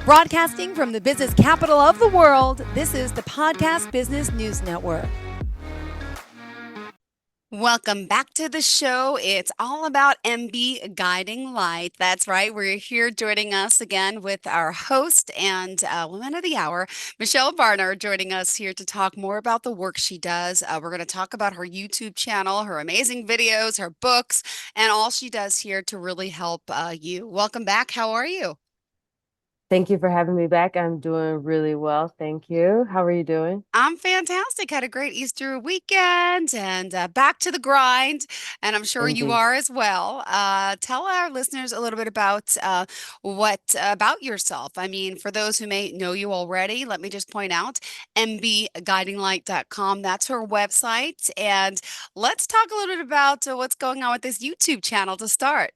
Broadcasting from the business capital of the world, this is the Podcast Business News Network. Welcome back to the show. It's all about MB Guiding Light. That's right. We're here joining us again with our host and Woman of the Hour, Michelle Barnard, joining us here to talk more about the work she does. We're going to talk about her YouTube channel, her amazing videos, her books, and all she does here to really help you. Welcome back. How are you? Thank you for having me back. I'm doing really well. Thank you. How are you doing? I'm fantastic. Had a great Easter weekend and back to the grind. And I'm sure you Indeed. are as well. Tell our listeners a little bit about what about yourself. I mean, for those who may know you already, let me just point out mbguidinglight.com. That's her website. And let's talk a little bit about what's going on with this YouTube channel to start.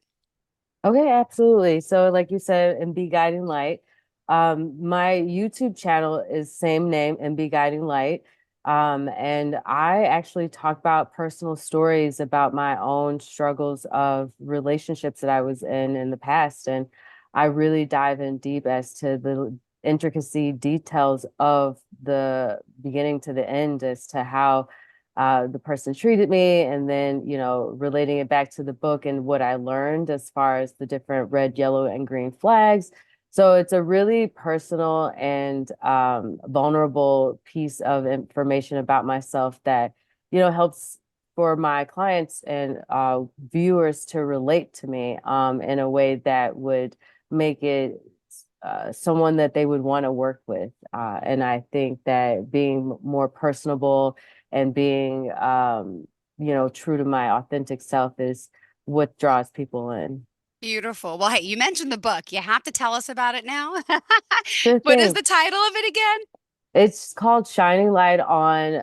Okay, absolutely. So, like you said, MB Guiding Light. My YouTube channel is same name, MB Guiding Light. And I actually talk about personal stories about my own struggles of relationships that I was in the past. And I really dive in deep as to the intricacy details of the beginning to the end as to how the person treated me, and then, relating it back to the book and what I learned as far as the different red, yellow, and green flags. So it's a really personal and vulnerable piece of information about myself that, helps for my clients and viewers to relate to me in a way that would make it someone that they would want to work with. And I think that being more personable and being, true to my authentic self is what draws people in. Beautiful. Well, hey, you mentioned the book. You have to tell us about it now. Sure What is thing. the title of it again? It's called Shining Light on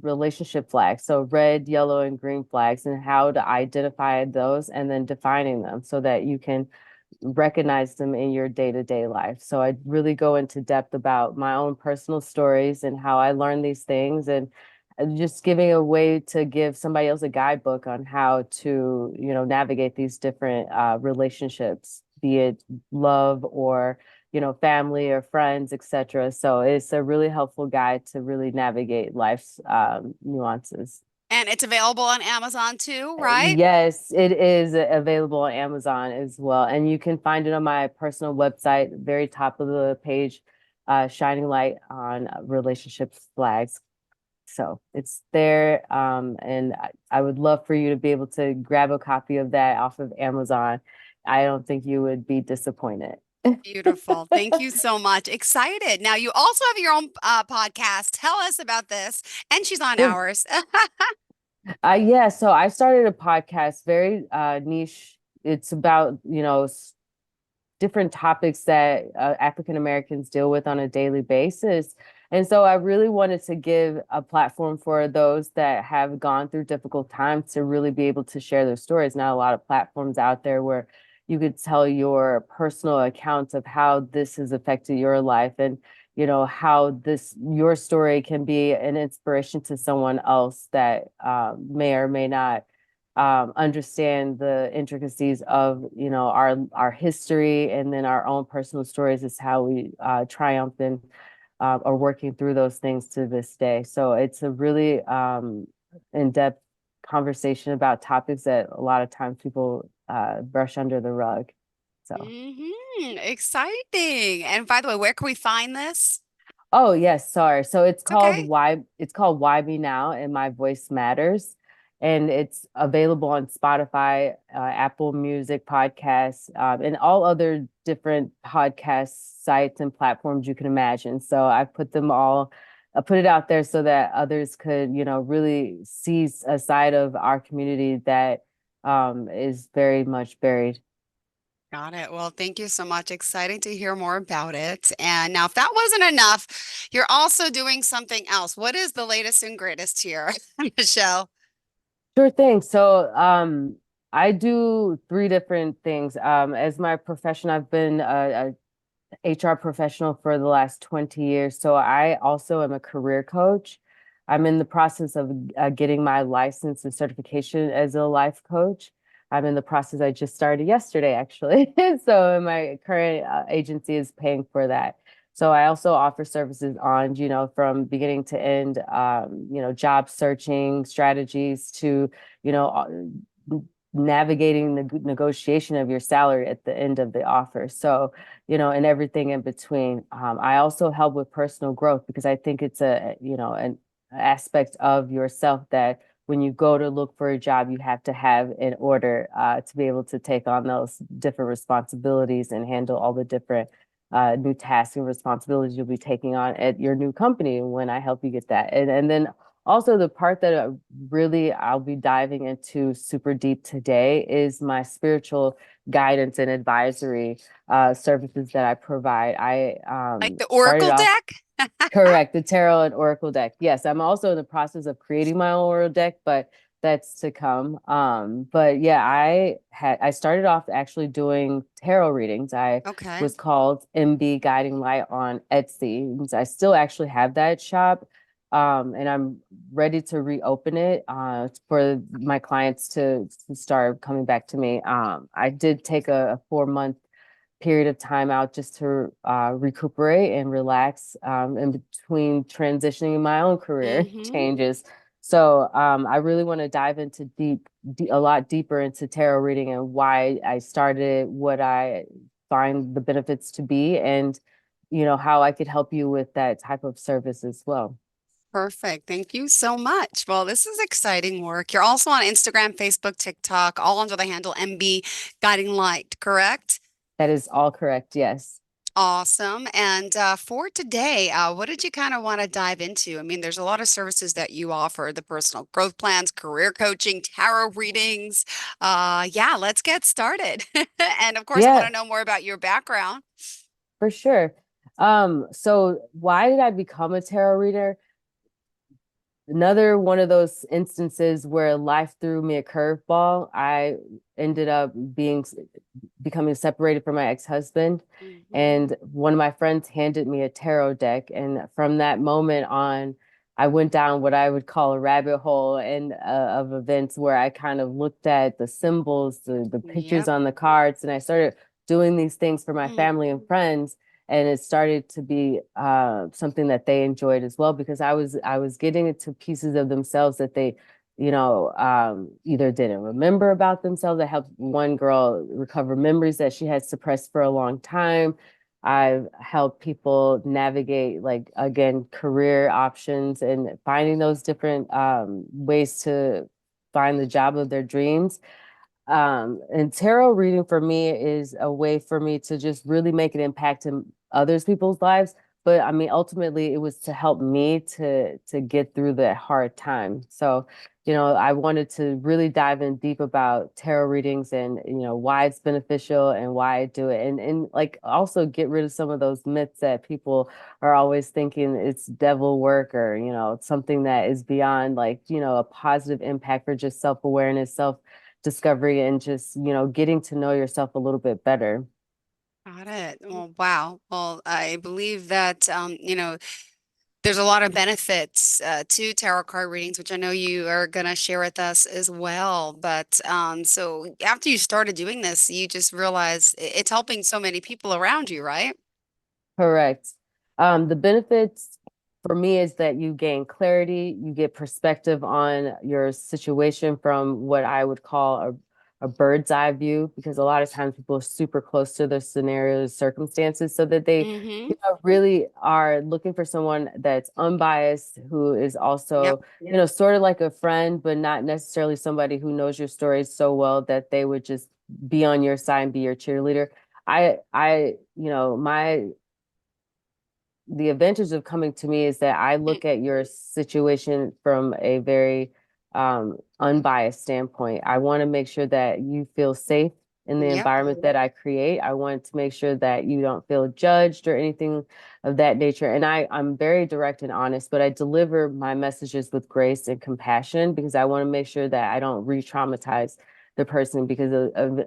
Relationship Flags. So red, yellow, and green flags, and how to identify those and then defining them so that you can recognize them in your day-to-day life. So I really go into depth about my own personal stories and how I learned these things, and just giving a way to give somebody else a guidebook on how to, navigate these different relationships, be it love or, family or friends, etc. So it's a really helpful guide to really navigate life's nuances. And it's available on Amazon too, right? Yes, it is available on Amazon as well. And you can find it on my personal website, very top of the page, Shining Light on Relationships Flags. So it's there. And I would love for you to be able to grab a copy of that off of Amazon. I don't think you would be disappointed. Beautiful. Thank you so much. Excited. Now, you also have your own podcast. Tell us about this. And she's on Sure. ours. Yeah, so I started a podcast, very niche. It's about, different topics that African Americans deal with on a daily basis. And so I really wanted to give a platform for those that have gone through difficult times to really be able to share their stories. Not a lot of platforms out there where you could tell your personal accounts of how this has affected your life, and how this your story can be an inspiration to someone else that may or may not understand the intricacies of, our history, and then our own personal stories is how we triumph and are working through those things to this day. So it's a really in-depth conversation about topics that a lot of times people brush under the rug. So. Exciting. And by the way, where can we find this? Oh, yes, sorry. So It's okay. it's called Why Me Now and My Voice Matters. And it's available on Spotify, Apple Music podcasts, and all other different podcast sites and platforms you can imagine. So I put it out there so that others could, really see a side of our community that is very much buried. Got it. Well, thank you so much. Exciting to hear more about it. And now, if that wasn't enough, you're also doing something else. What is the latest and greatest here, Michelle? Sure thing. So, I do three different things. As my profession, I've been a HR professional for the last 20 years. So I also am a career coach. I'm in the process of getting my license and certification as a life coach. I'm in the process. I just started yesterday, actually. So my current agency is paying for that. So I also offer services on, from beginning to end, job searching strategies to, you know, navigating the negotiation of your salary at the end of the offer. So, and everything in between. I also help with personal growth because I think it's an aspect of yourself that when you go to look for a job, you have to have in order to be able to take on those different responsibilities and handle all the different new tasks and responsibilities you'll be taking on at your new company when I help you get that. And then also the part that I'll be diving into super deep today is my spiritual guidance and advisory services that I provide. I Like the started Oracle off deck? correct, the tarot and oracle deck. Yes, I'm also in the process of creating my own oracle deck, but that's to come. But yeah, I started off actually doing tarot readings. I Okay. was called MB Guiding Light on Etsy. I still actually have that shop. And I'm ready to reopen it for my clients to start coming back to me. I did take a 4 month period of time out just to recuperate and relax in between transitioning my own career Mm-hmm. changes. So I really want to dive into a lot deeper into tarot reading and why I started, what I find the benefits to be, and how I could help you with that type of service as well. Perfect. Thank you so much. Well, this is exciting work. You're also on Instagram, Facebook, TikTok, all under the handle MB Guiding Light, correct? That is all correct. Yes. Awesome. And for today, what did you kind of want to dive into? I mean, there's a lot of services that you offer, the personal growth plans, career coaching, tarot readings. Yeah, let's get started. And of course, I want Yeah, to know more about your background. for sure. So why did I become a tarot reader? Another one of those instances where life threw me a curveball. I ended up becoming separated from my ex-husband, Hmm. and one of my friends handed me a tarot deck, and from that moment on, I went down what I would call a rabbit hole and of events where I kind of looked at the symbols, the pictures Yep. on the cards, and I started doing these things for my Mm. family and friends, and it started to be something that they enjoyed as well because I was getting into pieces of themselves that they either didn't remember about themselves. I helped one girl recover memories that she had suppressed for a long time. I've helped people navigate, like, again, career options and finding those different ways to find the job of their dreams. And tarot reading for me is a way for me to just really make an impact in others people's lives. But I mean, ultimately, it was to help me to get through that hard time. So, I wanted to really dive in deep about tarot readings and why it's beneficial and why I do it, and like also get rid of some of those myths that people are always thinking it's devil work or something that is beyond like a positive impact for just self-awareness, self discovery, and just, getting to know yourself a little bit better. Got it. Well, wow. Well, I believe that, there's a lot of benefits to tarot card readings, which I know you are going to share with us as well. But so after you started doing this, you just realized it's helping so many people around you, right? Correct. The benefits for me is that you gain clarity, you get perspective on your situation from what I would call a bird's eye view, because a lot of times people are super close to their scenarios, circumstances, so that they, Mm-hmm. really are looking for someone that's unbiased, who is Yep. also, sort of like a friend, but not necessarily somebody who knows your story so well that they would just be on your side and be your cheerleader. My the advantage of coming to me is that I Mm. look at your situation from a very unbiased standpoint. I want to make sure that you feel safe in the Yep. environment that I create. I want to make sure that you don't feel judged or anything of that nature. And I'm very direct and honest, but I deliver my messages with grace and compassion because I want to make sure that I don't re-traumatize the person because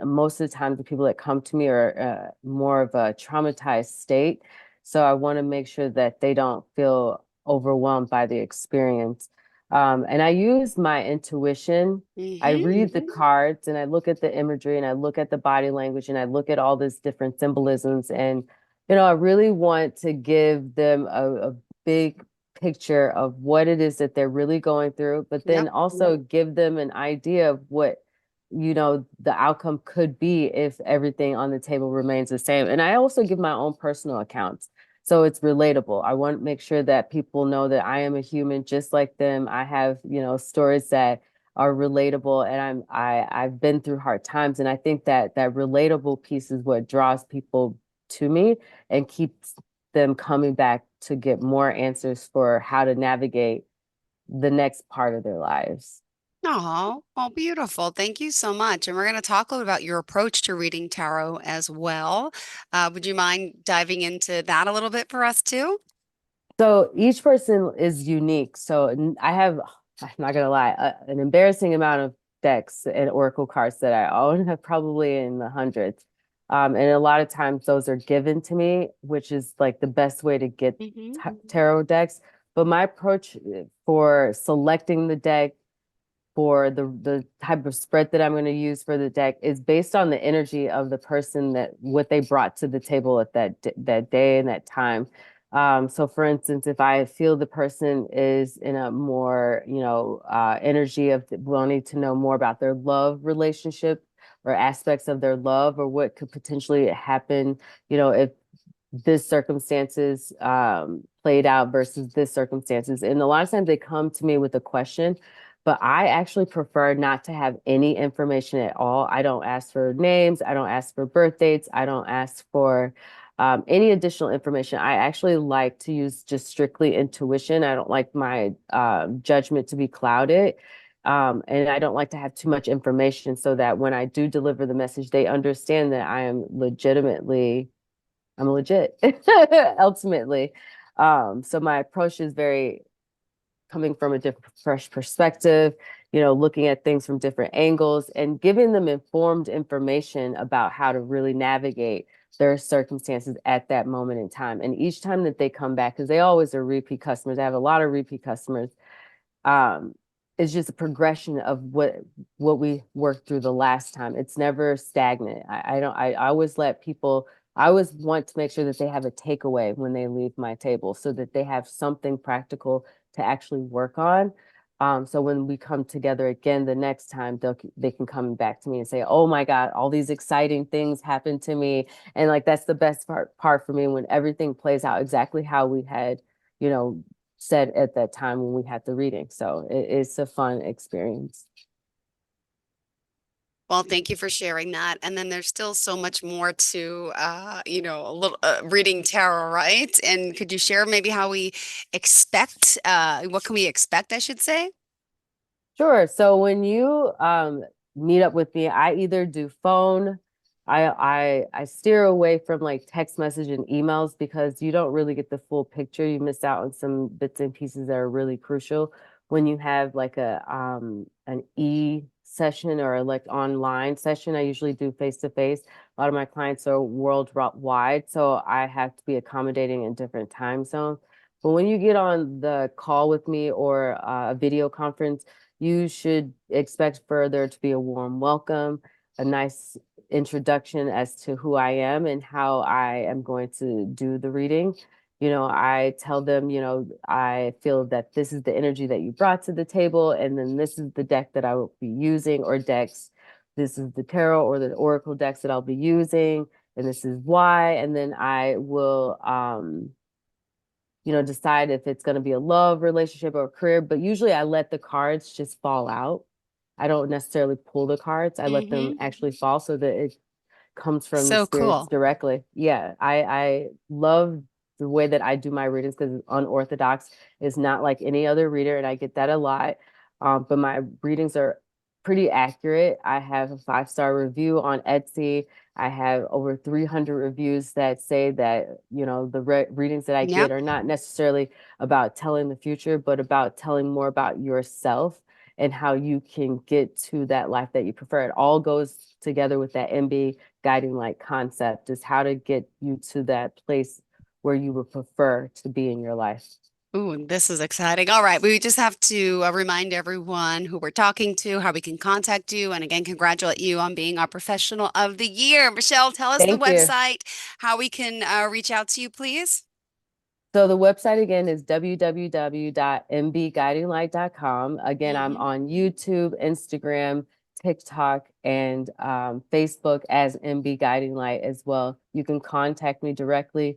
most of the time the people that come to me are more of a traumatized state, so I want to make sure that they don't feel overwhelmed by the experience. And I use my intuition. I Hmm. read the cards and I look at the imagery and I look at the body language and I look at all these different symbolisms. And, I really want to give them a big picture of what it is that they're really going through, but then Yep. also give them an idea of what, the outcome could be if everything on the table remains the same. And I also give my own personal accounts. So it's relatable. I want to make sure that people know that I am a human just like them. I have, stories that are relatable and I've been through hard times. And I think that that relatable piece is what draws people to me and keeps them coming back to get more answers for how to navigate the next part of their lives. Oh, well, beautiful. Thank you so much. And we're going to talk a little about your approach to reading tarot as well. Would you mind diving into that a little bit for us too? So each person is unique. So I have, I'm not gonna lie, an embarrassing amount of decks and oracle cards that I own, probably in the hundreds. And a lot of times those are given to me, which is like the best way to get Hmm. tarot decks. But my approach for selecting the deck, for the type of spread that I'm going to use for the deck is based on the energy of the person, that what they brought to the table at that day and that time. So for instance, if I feel the person is in a more, energy of wanting to know more about their love relationship or aspects of their love or what could potentially happen, if this circumstances played out versus this circumstances. And a lot of times they come to me with a question, but I actually prefer not to have any information at all. I don't ask for names. I don't ask for birth dates. I don't ask for any additional information. I actually like to use just strictly intuition. I don't like my judgment to be clouded. And I don't like to have too much information so that when I do deliver the message, they understand that I'm legit ultimately. So my approach is very coming from a different fresh perspective, looking at things from different angles and giving them informed information about how to really navigate their circumstances at that moment in time. And each time that they come back, because they always are repeat customers, I have a lot of repeat customers. um, it's just a progression of what we worked through the last time. It's never stagnant. I don't I always let people, I always want to make sure that they have a takeaway when they leave my table so that they have something practical to actually work on. So when we come together again the next time, they can come back to me and say, "Oh my God, all these exciting things happened to me." And like that's the best part for me when everything plays out exactly how we had, you know, said at that time when we had the reading. So it's a fun experience. Well, thank you for sharing that. And then there's still so much more to, a little reading tarot, right? And could you share maybe how we expect, what can we expect, I should say? Sure. So when you meet up with me, I either do phone, I steer away from like text message and emails because you don't really get the full picture. You miss out on some bits and pieces that are really crucial when you have like a an e session or like online session. I usually do face to face. A lot of my clients are worldwide, so I have to be accommodating in different time zones. But when you get on the call with me or a video conference, you should expect for there to be a warm welcome, a nice introduction as to who I am and how I am going to do the reading. I tell them, I feel that this is the energy that you brought to the table, and then this is the deck that I will be using, or decks. This is the tarot or the oracle decks that I'll be using, and this is why. And then I will decide if it's going to be a love relationship or a career. But usually I let the cards just fall out. I don't necessarily pull the cards. I let them Hmm. actually fall so that it comes from the So spirits cool. directly. Yeah, I love the way that I do my readings because it's unorthodox. It's not like any other reader, and I get that a lot. But my readings are pretty accurate. I have a 5-star review on Etsy. I have over 300 reviews that say that, the readings that I get Yep. are not necessarily about telling the future, but about telling more about yourself and how you can get to that life that you prefer. It all goes together with that MB guiding light concept, is how to get you to that place where you would prefer to be in your life. Ooh, this is exciting. All right, we just have to remind everyone who we're talking to, how we can contact you, and again, congratulate you on being our professional of the year. Michelle, tell us the Thank you. website, how we can reach out to you, please. So the website again is www.mbguidinglight.com. Again, I'm Hmm. on YouTube, Instagram, TikTok, and Facebook as MB Guiding Light as well. You can contact me directly,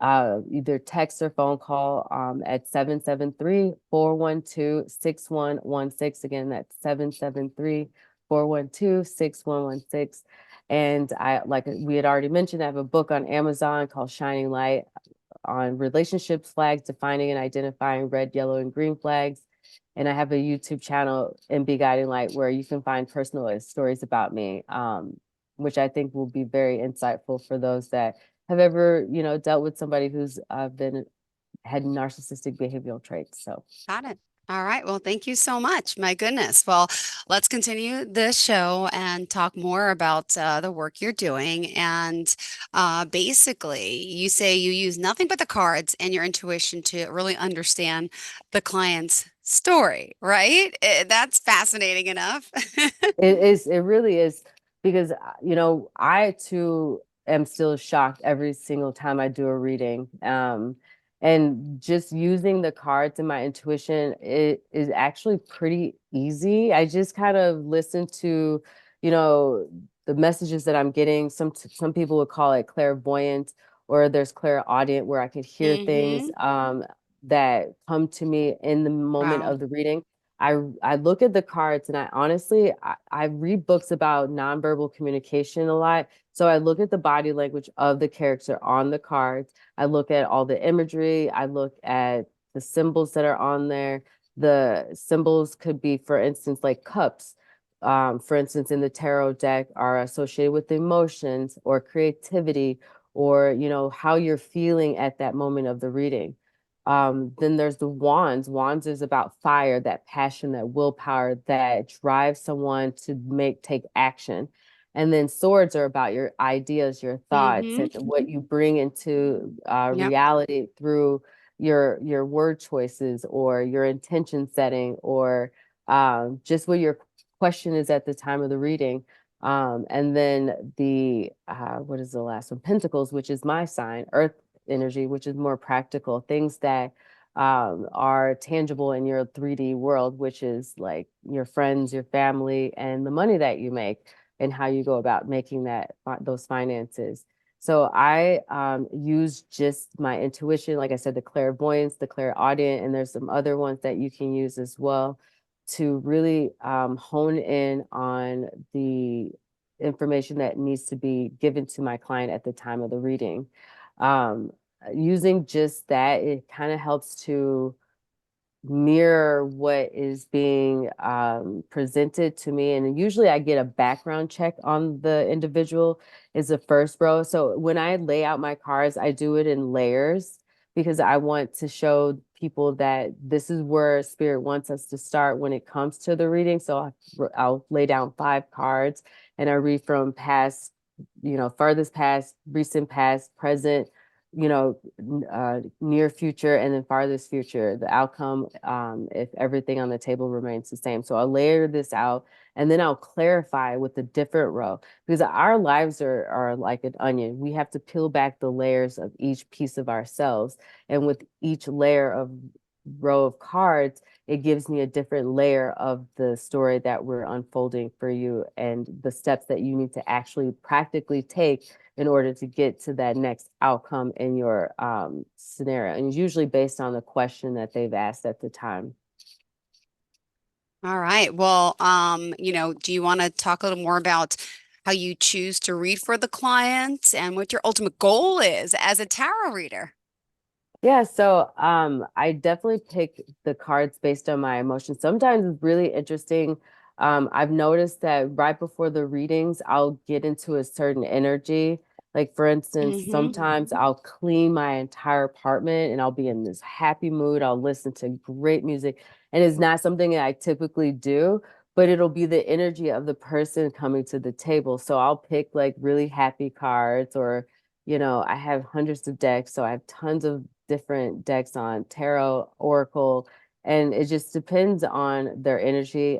either text or phone call at 773-412-6116. Again, that's 773-412-6116. And I, like we had already mentioned, I have a book on Amazon called Shining Light on relationships flags, defining and identifying red, yellow, and green flags. And I have a YouTube channel, MB Guiding Light, where you can find personal stories about me, which I think will be very insightful for those that have ever, dealt with somebody who's been had narcissistic behavioral traits. So Got it. All right. Well, thank you so much. My goodness. Well, let's continue the show and talk more about the work you're doing. And basically, you say you use nothing but the cards and your intuition to really understand the client's story, right? That's fascinating enough. it really is because I too am still shocked every single time I do a reading. And just using the cards and my intuition, it is actually pretty easy. I just kind of listen to, you know, the messages that I'm getting. Some people would call it clairvoyant, or there's clairaudient where I could hear things Hmm. that come to me in the moment Wow. of the reading. I look at the cards and I honestly I read books about nonverbal communication a lot. So I look at the body language of the character on the cards. I look at all the imagery. I look at the symbols that are on there. The symbols could be, for instance, like cups. For instance, in the tarot deck are associated with emotions or creativity or, how you're feeling at that moment of the reading. Then there's the wands. Wands is about fire, that passion, that willpower that drives someone to take action. And then swords are about your ideas, your thoughts, Hmm. and what you bring into Yep. reality through your word choices or your intention setting or just what your question is at the time of the reading. And then the what is the last one? Pentacles, which is my sign, Earth energy, which is more practical, things that are tangible in your 3D world, which is like your friends, your family, and the money that you make and how you go about making those finances. So I use just my intuition, like I said, the clairvoyance, the clairaudient, and there's some other ones that you can use as well to really hone in on the information that needs to be given to my client at the time of the reading. Um, Using just that, it kind of helps to mirror what is being presented to me. And usually I get a background check on the individual is the first row. So when I lay out my cards, I do it in layers because I want to show people that this is where spirit wants us to start when it comes to the reading. So I'll lay down 5 cards and I read from past, farthest past, recent past, present, near future and then farthest future, the outcome, if everything on the table remains the same. So I'll layer this out and then I'll clarify with a different row because our lives are like an onion. We have to peel back the layers of each piece of ourselves. And with each layer of row of cards, it gives me a different layer of the story that we're unfolding for you and the steps that you need to actually practically take in order to get to that next outcome in your scenario. And it's usually based on the question that they've asked at the time. All right. Well, do you want to talk a little more about how you choose to read for the client and what your ultimate goal is as a tarot reader? Yeah, so I definitely pick the cards based on my emotions. Sometimes it's really interesting. I've noticed that right before the readings, I'll get into a certain energy. Like for instance, Hmm. sometimes I'll clean my entire apartment and I'll be in this happy mood. I'll listen to great music. And it's not something that I typically do, but it'll be the energy of the person coming to the table. So I'll pick like really happy cards or I have hundreds of decks, so I have tons of different decks on tarot, oracle, and it just depends on their energy.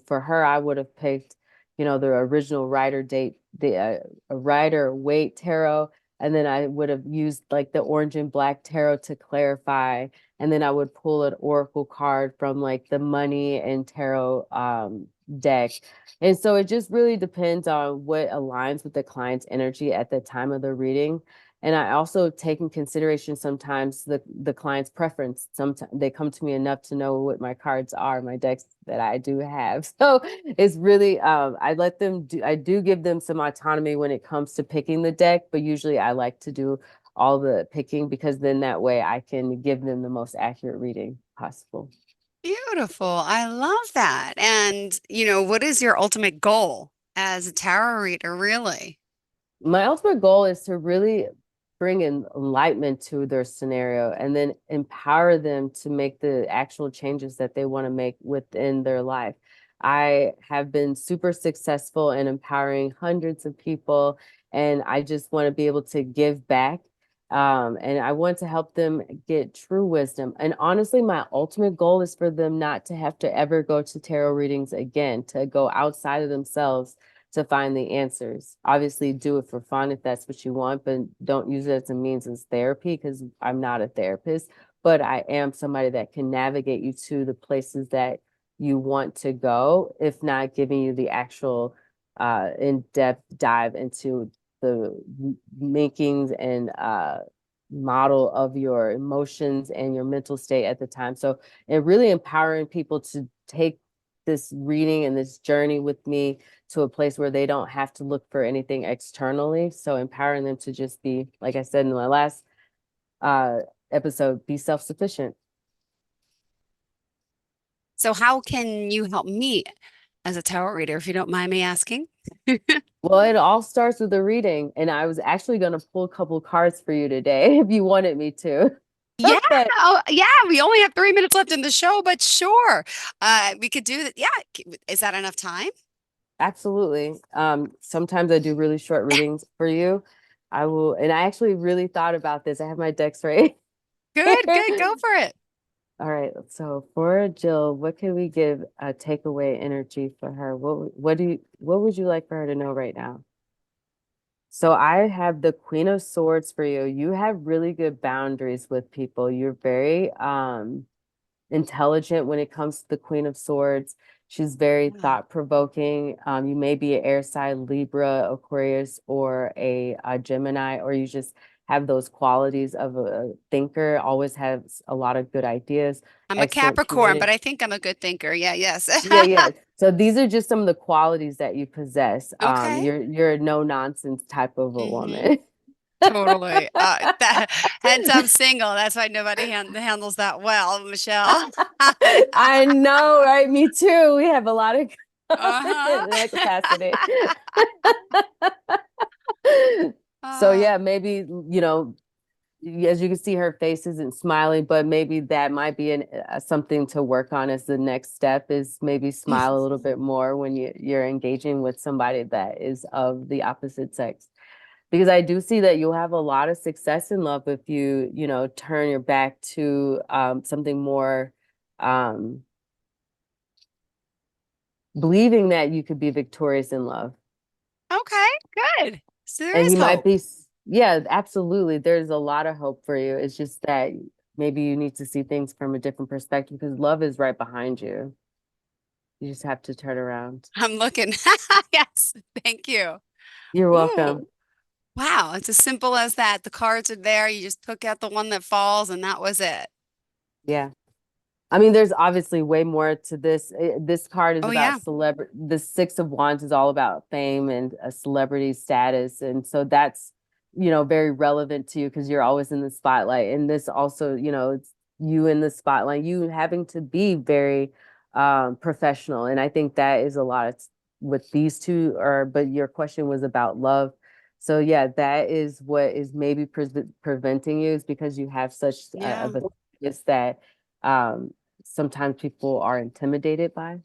For her, I would have picked, the original Rider Waite tarot, and then I would have used like the orange and black tarot to clarify, and then I would pull an oracle card from like the money and tarot deck. And so it just really depends on what aligns with the client's energy at the time of the reading. And I also take in consideration sometimes the client's preference. Sometimes they come to me enough to know what my cards are, my decks that I do have. So it's really I do give them some autonomy when it comes to picking the deck, but usually I like to do all the picking because then that way I can give them the most accurate reading possible. Beautiful. I love that. And, what is your ultimate goal as a tarot reader, really? My ultimate goal is to really bring in enlightenment to their scenario and then empower them to make the actual changes that they want to make within their life. I have been super successful in empowering hundreds of people, and I just want to be able to give back. And I want to help them get true wisdom. And honestly, my ultimate goal is for them not to have to ever go to tarot readings again, to go outside of themselves to find the answers. Obviously, do it for fun if that's what you want, but don't use it as a means as therapy because I'm not a therapist, but I am somebody that can navigate you to the places that you want to go, if not giving you the actual in-depth dive into the makings and model of your emotions and your mental state at the time. So, and really empowering people to take this reading and this journey with me to a place where they don't have to look for anything externally. So empowering them to just be, like I said in my last uh episode, be self-sufficient. So, how can you help me as a tarot reader, if you don't mind me asking? Well, it all starts with a reading, and I was actually going to pull a couple cards for you today if you wanted me to. Yeah, But oh, yeah, we only have 3 minutes left in the show, but sure. We could do that. Yeah, is that enough time? absolutely. Sometimes I do really short readings for you. I will, and I actually really thought about this. I have my decks right Good, here. good, go for it. All right, so for Jill, what can we give a takeaway energy for her? What would you like for her to know right now? So I have the Queen of Swords for you. You have really good boundaries with people. You're very intelligent when it comes to the Queen of Swords. She's very Yeah. thought-provoking. You may be an air sign, Libra, Aquarius, or a Gemini, or you just have those qualities of a thinker, always has a lot of good ideas, I'm a excellent Capricorn, but community. I think I'm a good thinker. Yeah, yes. Yeah, yeah. So these are just some of the qualities that you possess. Okay. You're a no nonsense type of a Hmm. woman. Totally. Hence I'm single. That's why nobody handles that well, Michelle. I know, right? Me too. We have a lot of Uh-huh. in that capacity. So Uh, yeah, maybe, as you can see, her face isn't smiling, but maybe that might be something to work on as the next step is maybe smile a little bit more when you're engaging with somebody that is of the opposite sex. Because I do see that you'll have a lot of success in love if you turn your back to something more um, believing that you could be victorious in love. okay, good. So there And is he might hope. be, yeah, absolutely. There's a lot of hope for you. It's just that maybe you need to see things from a different perspective because love is right behind you. You just have to turn around. I'm looking. Yes, thank you. You're welcome. Ooh, wow. It's as simple as that. The cards are there. You just took out the one that falls, and that was it. Yeah. I mean, there's obviously way more to this. This card is Oh, about yeah. celebrity. The Six of Wands is all about fame and a celebrity status, and so that's very relevant to you because you're always in the spotlight. And this also, it's you in the spotlight, you having to be very professional, and I think that is a lot of what these two are. But your question was about love, so yeah, that is what is maybe preventing you is because you have such Yeah. of a is that um sometimes people are intimidated by.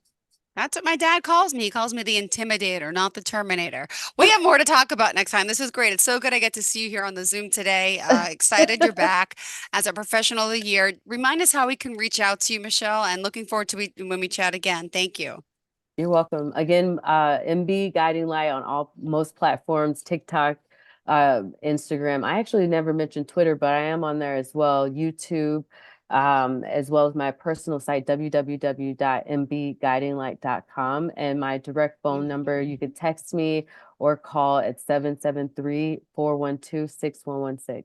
That's what my dad calls me. He calls me the intimidator, not the terminator. We have more to talk about next time. This is great. It's so good I get to see you here on the Zoom today. Excited you're back as a professional of the year. Remind us how we can reach out to you, Michelle, and looking forward to when we chat again. Thank you. You're welcome. Again, MB Guiding Light on most platforms, TikTok, Instagram. I actually never mentioned Twitter, but I am on there as well. YouTube, as well as my personal site, www.mbguidinglight.com. And my direct phone number, you can text me or call at 773-412-6116.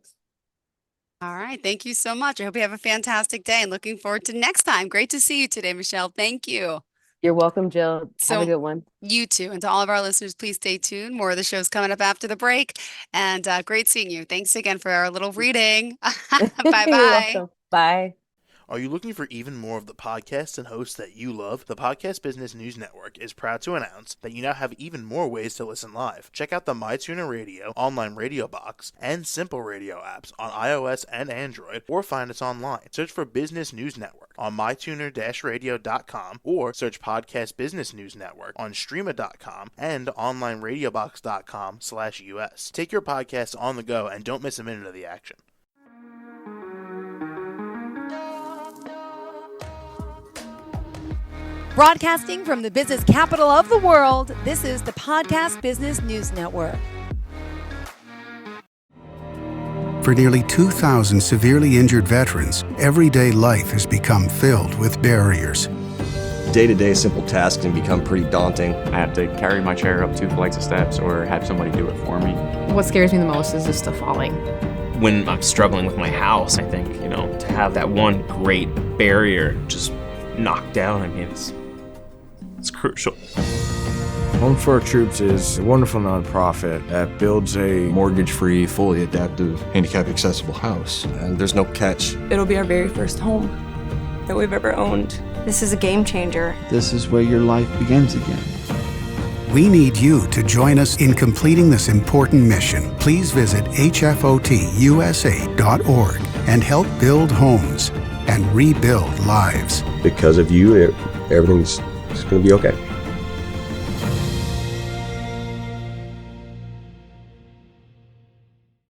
All right. Thank you so much. I hope you have a fantastic day and looking forward to next time. Great to see you today, Michelle. Thank you. You're welcome, Jill. Have a So, good one. you too. And to all of our listeners, please stay tuned. More of the show's coming up after the break. And great seeing you. Thanks again for our little reading. Bye You're bye. welcome. Bye. Are you looking for even more of the podcasts and hosts that you love? The Podcast Business News Network is proud to announce that you now have even more ways to listen live. Check out the MyTuner Radio, online radio box, and Simple Radio apps on iOS and Android, or find us online. Search for Business News Network on mytuner-radio.com, or search Podcast Business News Network on streama.com and onlineradiobox.com/US. Take your podcast on the go and don't miss a minute of the action. Broadcasting from the business capital of the world, this is the Podcast Business News Network. For nearly 2,000 severely injured veterans, everyday life has become filled with barriers. Day-to-day simple tasks can become pretty daunting. I have to carry my chair up 2 flights of steps or have somebody do it for me. What scares me the most is just the falling. When I'm struggling with my house, I think, to have that one great barrier just knocked down, it's crucial. Home for Our Troops is a wonderful nonprofit that builds a mortgage-free, fully adaptive, handicap-accessible house. And there's no catch. It'll be our very first home that we've ever owned. This is a game changer. This is where your life begins again. We need you to join us in completing this important mission. Please visit hfotusa.org and help build homes and rebuild lives. Because of you, everything's going to be okay.